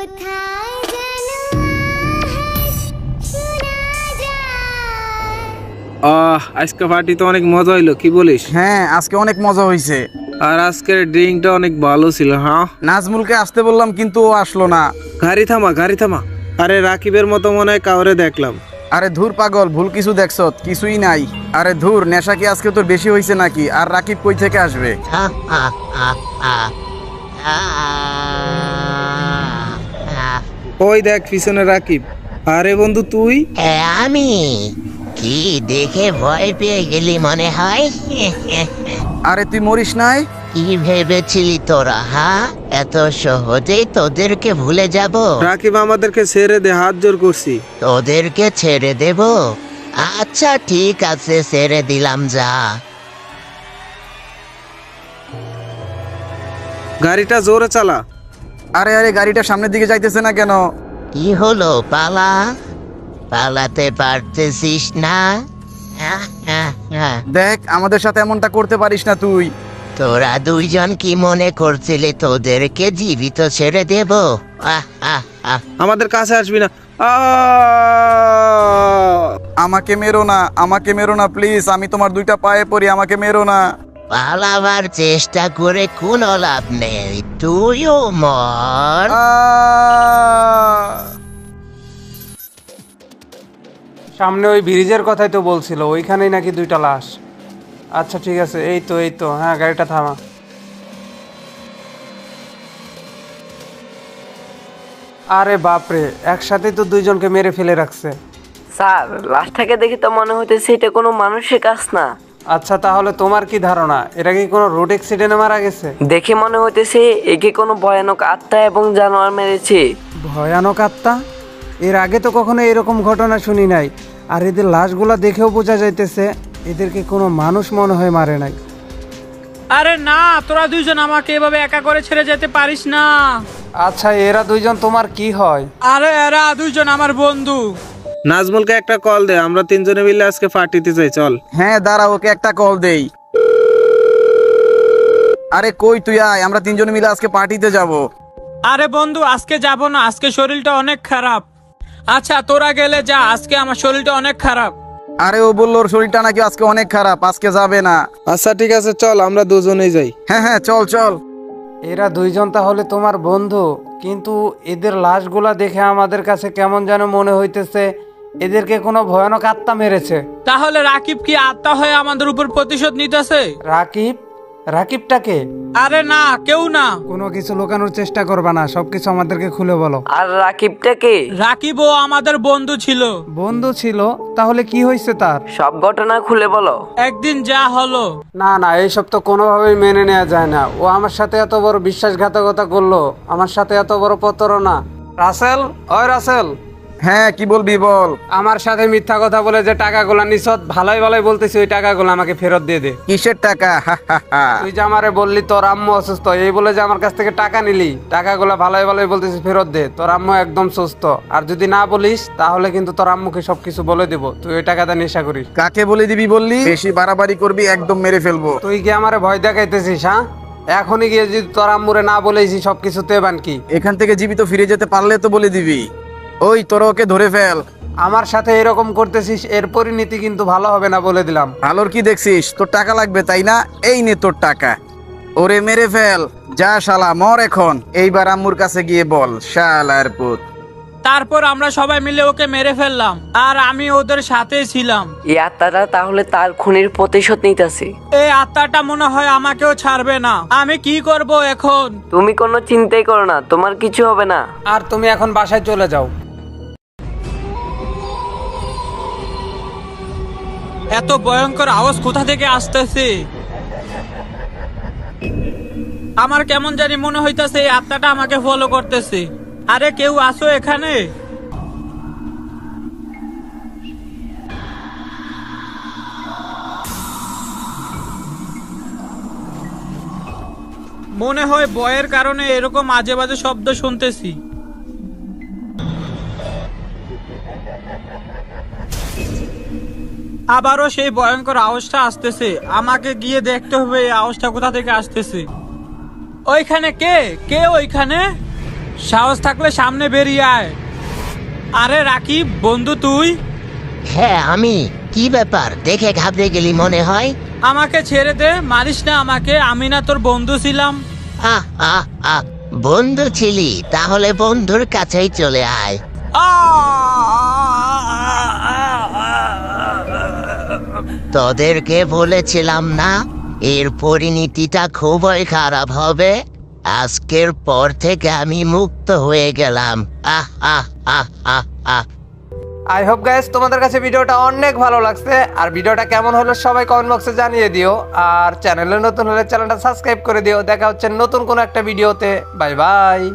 কোথায় যেন আহাস শোনা যায়। আজকে পার্টি তো অনেক মজা হইলো, কি বলিস? হ্যাঁ, আজকে অনেক মজা হয়েছে। আর আজকের ড্রিঙ্কটা অনেক ভালো ছিল। হ্যাঁ, নাজমুলকে আসতে বললাম কিন্তু ও আসলো না। গাড়ি থামা, গাড়ি থামা। আরে রাকিবের মতো মনে হয় কাউরে দেখলাম। আরে ধুর পাগল, ভুল কিছু দেখছো? কিছুই নাই। আরে ধুর, নেশা কি আজকে তোর বেশি হয়েছে নাকি? আর রাকিব কই থেকে আসবে? ওই দেখ পিছনে রাকিব। আরে বন্ধু তুই? আমি কি দেখে ভয় পেয়ে গেলি মনে হয়? আরে তুই মরিস নাই? কি ভেবেছিলি তোরা? হ্যাঁ, এত সহজেই তোদেরকে ভুলে যাব? রাকিব আমাদেরকে ছেড়ে দে, হাত জোর করছি। তোদেরকে ছেড়ে দেব? আচ্ছা ঠিক আছে, ছেড়ে দিলাম, যা। গাড়িটা জোরে চালা। আরে আরে, গাড়িটা সামনের দিকে যাইতেছে না কেন? কি হলো, পালাতে পারতেছিস না? দেখ, আমাদের সাথে এমনটা করতে পারিস না তুই। তোরা দুইজন কি মনে করছিলি তোদেরকে জীবিত ছেড়ে দেব? আমাদের কাছে আসবি না। আমাকে মেরো না, আমাকে মেরো না প্লিজ, আমি তোমার দুইটা পায়ে পড়ি, আমাকে মেরো না। পালাবার চেষ্টা করে কোনো লাভ নেই, তুইও মর। সামনে ওই ব্রিজের কথাই তো বলছিল, ওইখানেই নাকি দুইটা লাশ। আচ্ছা ঠিক আছে, এই তো হ্যাঁ, গাড়িটা থামা। আরে বাপরে, একসাথেই তো দুইজনকে মেরে ফেলে রাখছে। স্যার, লাশটাকে দেখে তো মনে হইতেছে এটা কোনো মানুষের কাজ না। আচ্ছা তাহলে তোমার কি ধারণা, এটা কি কোনো রোড অ্যাক্সিডেন্টে মারা গেছে? দেখে মনে হইতেছে একে কোনো ভয়ানক আত্মা এবং জানোয়ার মেরেছে। ভয়ানক আত্মা? এর আগে তো কখনো এরকম ঘটনা শুনি নাই। আর এদের লাশগুলা দেখেও বোঝা যাইতেছে এদেরকে কোনো মানুষ মনে হয় মারে নাই। আরে না, তোরা দুইজন আমাকে এভাবে একা করে ছেড়ে যেতে পারিস না। আচ্ছা এরা দুইজন তোমার কি হয়? আরে এরা দুইজন আমার বন্ধু। নাজমুলকে একটা কল দে, আমরা তিনজনে মিলে আজকে পার্টিতে যাই, চল। হ্যাঁ দাঁড়া, ওকে একটা কল দেই। আরে কই তুই আয়, আমরা তিনজনে মিলে আজকে পার্টিতে যাব। আরে বন্ধু, আজকে যাব না, আজকে শরীরটা অনেক খারাপ। আচ্ছা তোরা গেলে যা, আজকে আমার শরীরটা অনেক খারাপ। আরে ও বললো ওর শরীরটা নাকি আজকে অনেক খারাপ, আজকে যাবে না। আচ্ছা ঠিক আছে, চল আমরা দুজনেই যাই। হ্যাঁ হ্যাঁ, চল চল। এরা দুইজন তাহলে তোমার বন্ধু, কিন্তু এদের লাশগুলা দেখে আমাদের কাছে কেমন যেন মনে হইতেছে এদেরকে কোনো ভয়ানক আত্মা মেরেছে। তাহলে রাকিব কি আত্মা হয়ে আমাদের উপর প্রতিশোধ নিতেছে? রাকিব? রাকিবটাকে? আরে না, কেউ না। কোনো কিছু লুকানোর চেষ্টা করবা না, সবকিছু আমাদেরকে খুলে বলো। আর রাকিবটাকে? রাকিবও আমাদের বন্ধু ছিল। বন্ধু ছিল? তাহলে কি হয়েছে তার? সব ঘটনা খুলে বলো। একদিন যা হলো। না না, এইসব তো কোনোভাবেই মেনে নেওয়া যায় না। ও আমার সাথে এত বড় বিশ্বাসঘাতকতা করলো, আমার সাথে এত বড় প্রতারণা। রাসেল, ওই রাসেল। হ্যাঁ, কি বলবি বল। আমার সাথে মিথ্যা কথা বলে যে টাকাগুলা নিছত, ভালোই ভালোই বলতেছি ওই টাকাগুলো আমাকে ফেরত দিয়ে দে। কিসের টাকা? হা, হা, হা। তুই যে আমারে বললি তোর আম্মু অসুস্থ, এই বলে যে আমার কাছ থেকে টাকা নিলি, টাকাগুলো ভালোই ভালোই বলতেছি ফেরত দে। তোর আম্মু একদম সুস্থ, আর যদি না বলিস তাহলে কিন্তু তোর আম্মুকে সবকিছু বলে দিব তুই ওই টাকাটা নেশা করিস। কাকে বলে দিবি বললি? বেশি বাড়াবাড়ি করবি একদম মেরে ফেলবো। তুই কি আমারে ভয় দেখাইতেছিস? হ্যাঁ, এখনই গিয়ে যদি তোর আম্মুরে না বলেছি সবকিছু তেবান কি? এখান থেকে জীবিত ফিরে যেতে পারলে তো বলে দিবি। ওই তোরা ওকে ধরে ফেল। আমার সাথে এরকম করতেছিস, এর পরিণতি কিন্তু ভালো হবে না, বলে দিলাম। ভালোর কি দেখছিস? তোর টাকা লাগবে তাই না? এই নে তোর টাকা, ওরে মেরে ফেল। যা শালা, মর এখন। এইবার আম্মুর কাছে গিয়ে বল, শালার পুত। তারপর আমরা সবাই মিলে ওকে মেরে ফেললাম, আর আমি ওদের সাথেই ছিলাম। এই আত্মাটা তাহলে তার খুনির প্রতিশোধ নিতেছে। এই আত্মাটা মনে হয় আমাকেও ছাড়বে না। আমি কি করব এখন? তুমি কোনো চিন্তাই করো না, তোমার কিছু হবে না। আর তুমি এখন বাসায় চলে যাও। এত ভয়ঙ্কর আওয়াজ কোথা থেকে আসতেছে? আমার কেমন জানি মনে হইতাছে এই আত্মাটা আমাকে ফলো করতেছে। আরে কেউ আসো এখানে। মনে হয় ভয়ের কারণে এরকম আজে বাজে শব্দ শুনতেছি। আবারও সেই ভয়ঙ্কর আওয়াজটা আসতেছে। আমাকে গিয়ে দেখতে হবে এই আওয়াজটা কোথা থেকে আসতেছে। ওইখানে কে কে ওইখানে? সাহস থাকলে সামনে বেরিয়ে আয়। আরে রাকিব বন্ধু তুই? হ্যাঁ আমি। কি ব্যাপার, দেখে ঘাবড়ে গেলি মনে হয়? আমাকে ছেড়ে দে, মারিস না আমাকে, আমি না তোর বন্ধু ছিলাম? আহ আহ আহ বন্ধু ছিলি, তাহলে বন্ধুর কাছেই চলে আয়। তোদেরকে বলেছিলাম না এর পরিণতিটা খুবই খারাপ হবে। আজকের পর থেকে আমি মুক্ত হয়ে গেলাম। আহ আহ আহ আহ আহ আই হোপ গাইস তোমাদের কাছে ভিডিওটা অনেক ভালো লাগছে। আর ভিডিওটা কেমন হলো সবাই কমেন্ট বক্সে জানিয়ে দিও। আর চ্যানেলে নতুন হলে চ্যানেলটা সাবস্ক্রাইব করে দিও। দেখা হচ্ছে নতুন কোনো একটা ভিডিওতে। Bye bye.